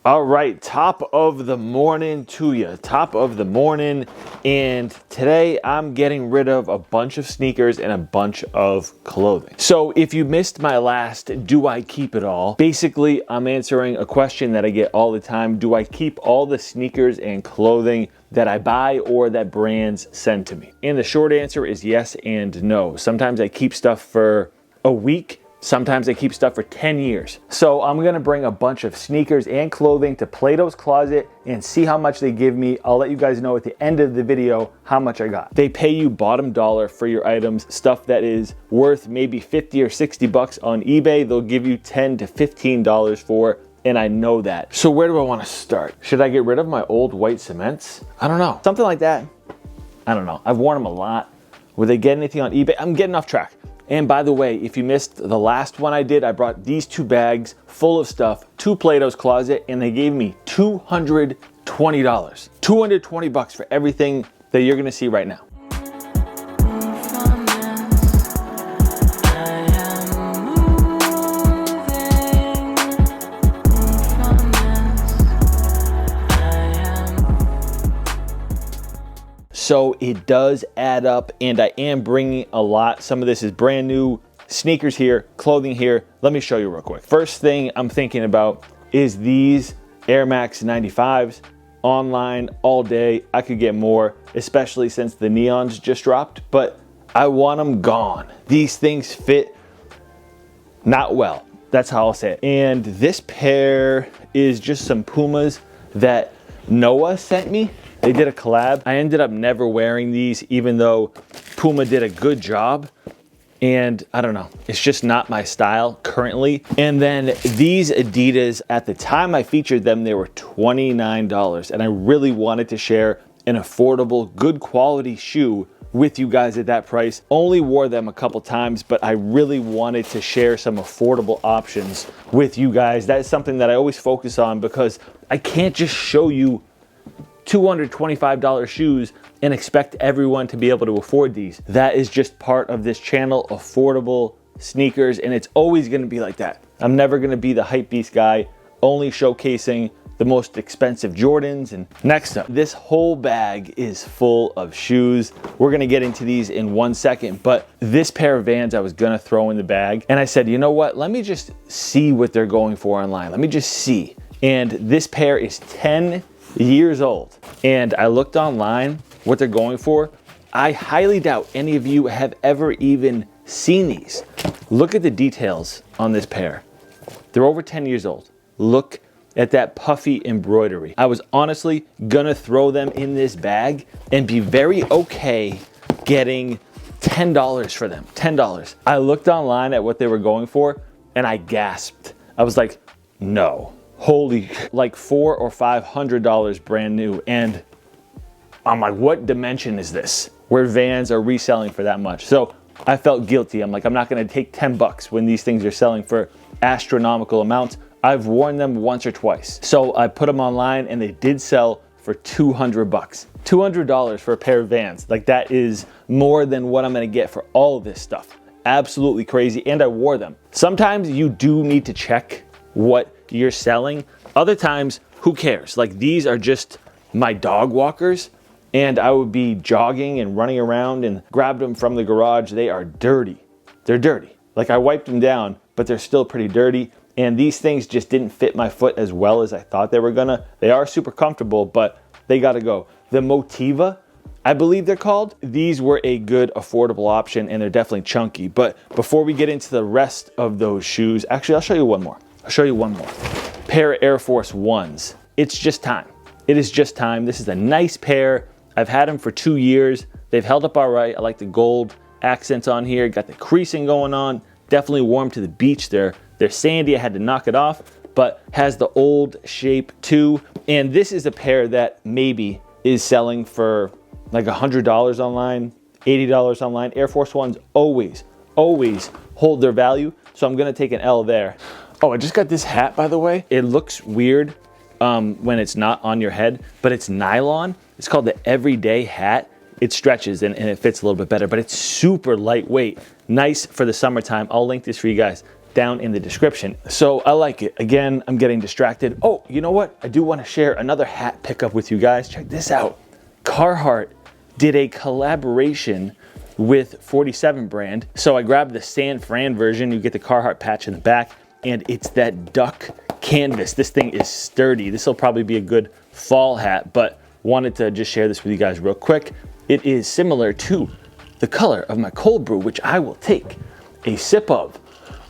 All right, top of the morning to you, top of the morning. And today I'm getting rid of a bunch of sneakers and a bunch of clothing. So if you missed my last, do I keep it all? Basically, I'm answering a question that I get all the time. Do I keep all the sneakers and clothing that I buy or that brands send to me? And the short answer is yes and no. Sometimes I keep stuff for a week. Sometimes I keep stuff for 10 years. So I'm gonna bring a bunch of sneakers and clothing to Plato's Closet and see how much they give me. I'll let you guys know at the end of the video how much I got. They pay you bottom dollar for your items, stuff that is worth maybe 50 or 60 bucks on eBay. They'll give you $10 to $15 for, and I know that. So where do I wanna start? Should I get rid of my old white cements? I don't know, something like that. I don't know, I've worn them a lot. Will they get anything on eBay? I'm getting off track. And by the way, if you missed the last one I did, I brought these 2 bags full of stuff to Plato's Closet and they gave me $220. 220 bucks for everything that you're gonna see right now. So it does add up, and I am bringing a lot. Some of this is brand new, sneakers here, clothing here. Let me show you real quick. First thing I'm thinking about is these Air Max 95s. Online all day. I could get more, especially since the neons just dropped, but I want them gone. These things fit not well. That's how I'll say it. And this pair is just some Pumas that Noah sent me. They did a collab. I ended up never wearing these, even though Puma did a good job. And I don't know, it's just not my style currently. And then these Adidas, at the time I featured them, they were $29. And I really wanted to share an affordable, good quality shoe with you guys at that price. Only wore them a couple times, but I really wanted to share some affordable options with you guys. That is something that I always focus on because I can't just show you $225 shoes and expect everyone to be able to afford these. That is just part of this channel, affordable sneakers, and it's always gonna be like that. I'm never gonna be the hype beast guy, only showcasing the most expensive Jordans. And next up, this whole bag is full of shoes. We're gonna get into these in 1 second, but this pair of Vans I was gonna throw in the bag, and I said, you know what, let me just see what they're going for online. Let me just see. And this pair is 10 years old, and I looked online what they're going for. I highly doubt any of you have ever even seen these. Look at the details on this pair. They're over 10 years old. Look at that puffy embroidery. I was honestly gonna throw them in this bag and be very okay getting $10 for them. $10. I looked online at what they were going for and I gasped. I was like, no. Holy, like $400 or $500 brand new. And I'm like, what dimension is this? Where Vans are reselling for that much? So I felt guilty. I'm like, I'm not gonna take 10 bucks when these things are selling for astronomical amounts. I've worn them once or twice. So I put them online and they did sell for 200 bucks. $200 for a pair of Vans. Like that is more than what I'm gonna get for all of this stuff. Absolutely crazy, and I wore them. Sometimes you do need to check what you're selling. Other times, who cares? Like these are just my dog walkers, and I would be jogging and running around and grabbed them from the garage. They are dirty. They're dirty. Like I wiped them down, but they're still pretty dirty. And these things just didn't fit my foot as well as I thought they were gonna. They are super comfortable, but they gotta go. The Motiva, I believe they're called. These were a good affordable option, and they're definitely chunky. But before we get into the rest of those shoes, actually I'll show you one more. I'll show you one more. Pair of Air Force Ones. It's just time. It is just time. This is a nice pair. I've had them for 2 years. They've held up all right. I like the gold accents on here. Got the creasing going on. Definitely warm to the beach. They're sandy. I had to knock it off, but has the old shape too. And this is a pair that maybe is selling for like $100 online, $80 online. Air Force Ones always hold their value. So I'm gonna take an L there. Oh, I just got this hat, by the way. It looks weird when it's not on your head, but it's nylon. It's called the Everyday Hat. It stretches and it fits a little bit better, but it's super lightweight. Nice for the summertime. I'll link this for you guys down in the description. So I like it. Again, I'm getting distracted. Oh, you know what? I do want to share another hat pickup with you guys. Check this out. Carhartt did a collaboration with 47 brand. So I grabbed the San Fran version. You get the Carhartt patch in the back, and it's that duck canvas. This thing is sturdy. This will probably be a good fall hat, but wanted to just share this with you guys real quick. It is similar to the color of my cold brew, which I will take a sip of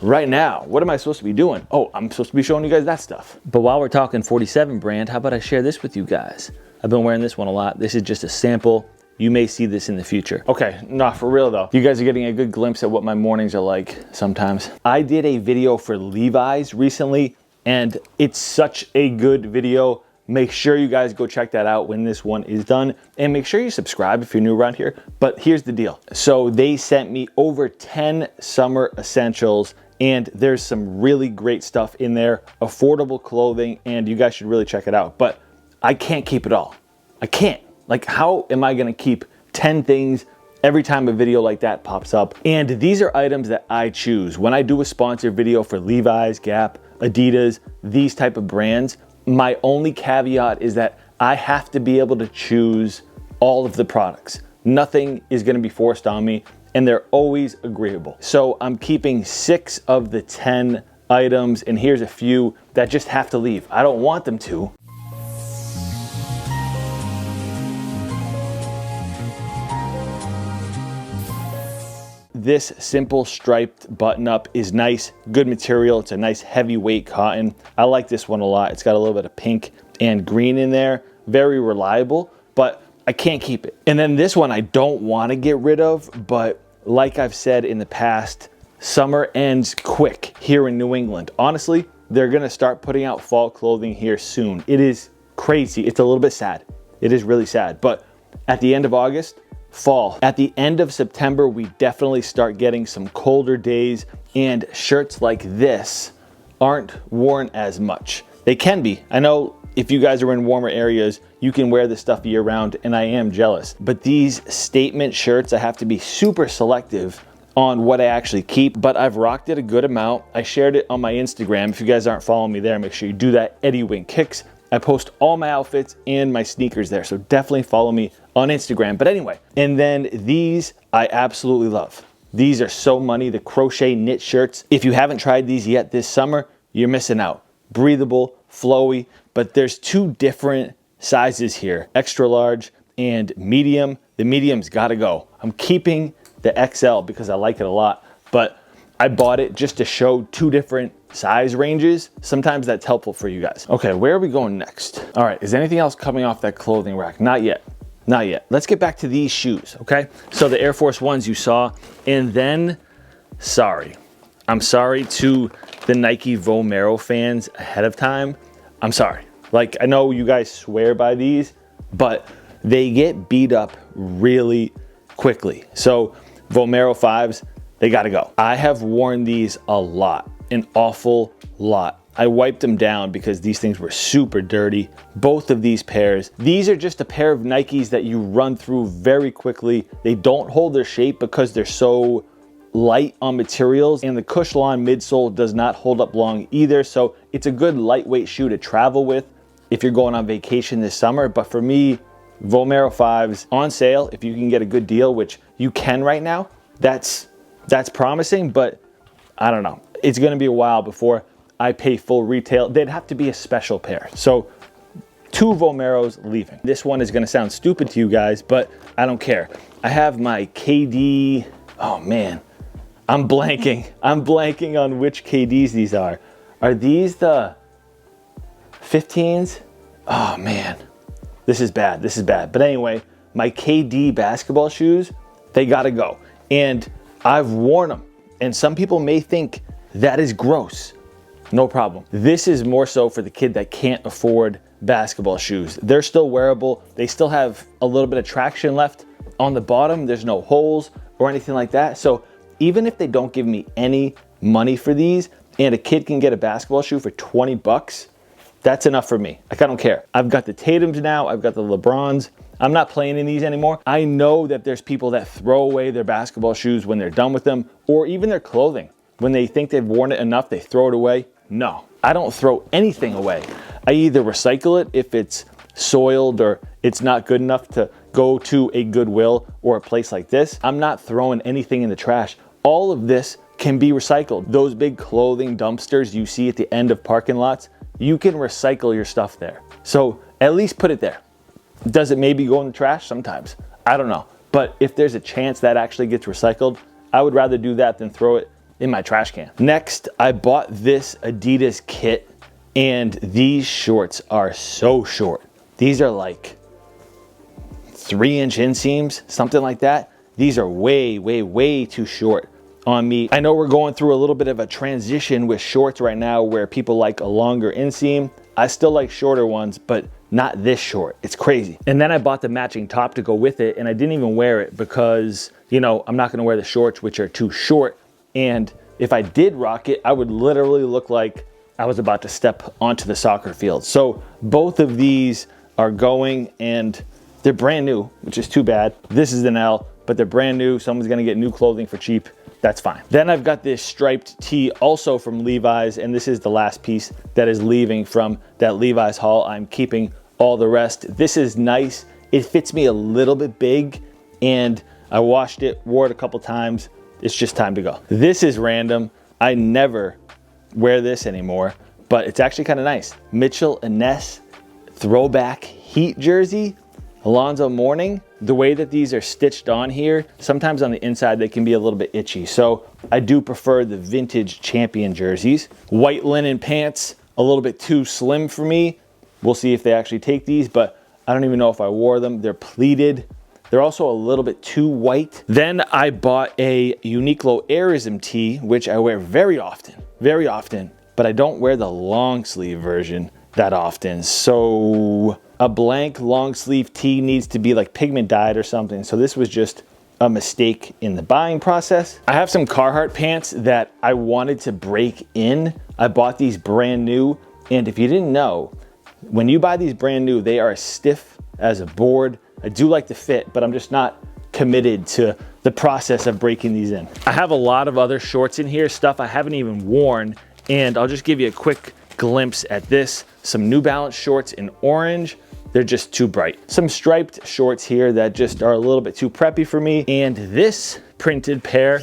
right now. What am I supposed to be doing? Oh, I'm supposed to be showing you guys that stuff. But while we're talking 47 brand, how about I share this with you guys? I've been wearing this one a lot. This is just a sample. You may see this in the future. Okay, nah, for real though. You guys are getting a good glimpse at what my mornings are like sometimes. I did a video for Levi's recently, and it's such a good video. Make sure you guys go check that out when this one is done, and make sure you subscribe if you're new around here. But here's the deal. So they sent me over 10 summer essentials, and there's some really great stuff in there, affordable clothing, and you guys should really check it out. But I can't keep it all. I can't. Like, how am I gonna keep 10 things every time a video like that pops up? And these are items that I choose. When I do a sponsored video for Levi's, Gap, Adidas, these type of brands, my only caveat is that I have to be able to choose all of the products. Nothing is gonna be forced on me, and they're always agreeable. So I'm keeping 6 of the 10 items, and here's a few that just have to leave. I don't want them to. This simple striped button up is nice, good material. It's a nice heavyweight cotton. I like this one a lot. It's got a little bit of pink and green in there. Very reliable, but I can't keep it. And then this one I don't want to get rid of, but like I've said in the past, summer ends quick here in New England. Honestly, they're gonna start putting out fall clothing here soon. It is crazy. It's a little bit sad. It is really sad, but at the end of August, fall. At the end of September, we definitely start getting some colder days, and shirts like this aren't worn as much. They can be. I know if you guys are in warmer areas, you can wear this stuff year round, and I am jealous. But these statement shirts, I have to be super selective on what I actually keep, but I've rocked it a good amount. I shared it on my Instagram. If you guys aren't following me there, make sure you do that. Eddie Wing Kicks. I post all my outfits and my sneakers there, so definitely follow me on Instagram. But anyway, and then these I absolutely love. These are so money, the crochet knit shirts. If you haven't tried these yet this summer, you're missing out. Breathable, flowy, but there's 2 different sizes here, extra large and medium. The medium's gotta go. I'm keeping the XL because I like it a lot, but I bought it just to show 2 different size ranges. Sometimes that's helpful for you guys. Okay, where are we going next? All right, is anything else coming off that clothing rack? Not yet, not yet. Let's get back to these shoes, okay? So the Air Force Ones you saw, and then, I'm sorry to the Nike Vomero fans ahead of time. I'm sorry. Like, I know you guys swear by these, but they get beat up really quickly. So Vomero 5s, they gotta go. I have worn these a lot, an awful lot. I wiped them down because these things were super dirty. Both of these pairs. These are just a pair of Nikes that you run through very quickly. They don't hold their shape because they're so light on materials, and the Cushlon midsole does not hold up long either. So it's a good lightweight shoe to travel with if you're going on vacation this summer. But for me, Vomero 5s on sale, if you can get a good deal, which you can right now, that's promising, but I don't know. It's gonna be a while before I pay full retail. They'd have to be a special pair. So 2 Vomeros leaving. This one is gonna sound stupid to you guys, but I don't care. I have my KD, oh man, I'm blanking on which KDs these are. Are these the 15s? Oh man, this is bad. But anyway, my KD basketball shoes, they gotta go. And I've worn them. And some people may think that is gross. No problem. This is more so for the kid that can't afford basketball shoes. They're still wearable. They still have a little bit of traction left on the bottom. There's no holes or anything like that. So even if they don't give me any money for these, and a kid can get a basketball shoe for 20 bucks, that's enough for me. Like, I don't care. I've got the Tatums now. I've got the LeBrons. I'm not playing in these anymore. I know that there's people that throw away their basketball shoes when they're done with them, or even their clothing. when they think they've worn it enough, they throw it away. No, I don't throw anything away. I either recycle it if it's soiled or it's not good enough to go to a Goodwill or a place like this. I'm not throwing anything in the trash. All of this can be recycled. Those big clothing dumpsters you see at the end of parking lots, you can recycle your stuff there. So at least put it there. Does it maybe go in the trash? Sometimes. I don't know. But if there's a chance that actually gets recycled, I would rather do that than throw it in my trash can. Next, I bought this Adidas kit, and these shorts are so short. These are like 3-inch inseams, something like that. These are way, way, way too short on me. I know we're going through a little bit of a transition with shorts right now where people like a longer inseam. I still like shorter ones, but not this short. It's crazy. And then I bought the matching top to go with it, and I didn't even wear it because, you know, I'm not gonna wear the shorts, which are too short. And if I did rock it, I would literally look like I was about to step onto the soccer field. So both of these are going, and they're brand new, which is too bad. This is an L, but they're brand new. Someone's gonna get new clothing for cheap. That's fine. Then I've got this striped tee also from Levi's, and this is the last piece that is leaving from that Levi's haul. I'm keeping all the rest. This is nice. It fits me a little bit big, and I washed it, wore it a couple times. It's just time to go. This is random. I never wear this anymore, but it's actually kind of nice. Mitchell and Ness throwback Heat jersey, Alonzo Mourning. The way that these are stitched on here, sometimes on the inside they can be a little bit itchy. So I do prefer the vintage champion jerseys. White linen pants, a little bit too slim for me. We'll see if they actually take these, but I don't even know if I wore them. They're pleated. They're also a little bit too white. Then I bought a Uniqlo Airism tee, which I wear very often, but I don't wear the long sleeve version that often. So a blank long sleeve tee needs to be like pigment dyed or something. So this was just a mistake in the buying process. I have some Carhartt pants that I wanted to break in. I bought these brand new, and if you didn't know, when you buy these brand new, they are as stiff as a board. I do like the fit, but I'm just not committed to the process of breaking these in. I have a lot of other shorts in here, stuff I haven't even worn, and I'll just give you a quick glimpse at this. Some New Balance shorts in orange. They're just too bright. Some striped shorts here that just are a little bit too preppy for me. And this printed pair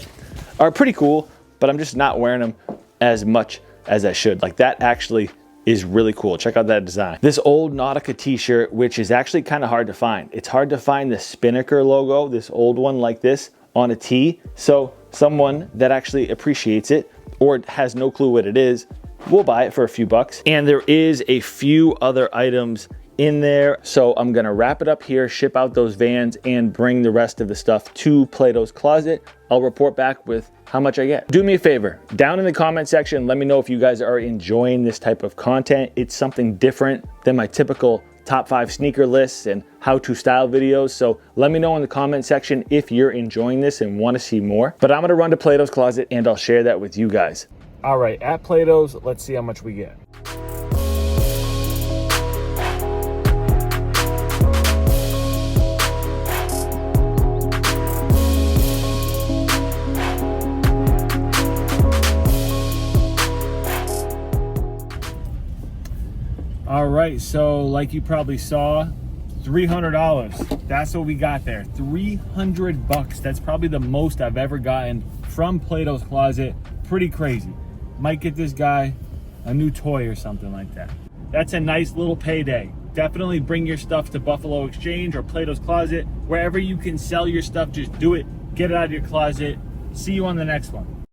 are pretty cool, but I'm just not wearing them as much as I should. Like that actually is really cool. Check out that design. This old Nautica t-shirt, which is actually kind of hard to find. It's hard to find the Spinnaker logo, this old one like this, on a tee. So someone that actually appreciates it or has no clue what it is, we'll buy it for a few bucks. And there is a few other items in there. So I'm gonna wrap it up here, ship out those vans, and bring the rest of the stuff to Plato's Closet. I'll report back with how much I get. Do me a favor, down in the comment section, let me know if you guys are enjoying this type of content. It's something different than my typical top 5 sneaker lists and how-to style videos. So let me know in the comment section if you're enjoying this and want to see more. But I'm gonna run to Plato's Closet and I'll share that with you guys. All right, at Plato's, let's see how much we get. All right, so like you probably saw, $300. That's what we got there. 300 bucks. That's probably the most I've ever gotten from Plato's Closet. Pretty crazy. Might get this guy a new toy or something like that. That's a nice little payday. Definitely bring your stuff to Buffalo Exchange or Plato's Closet. Wherever you can sell your stuff, just do it. Get it out of your closet. See you on the next one.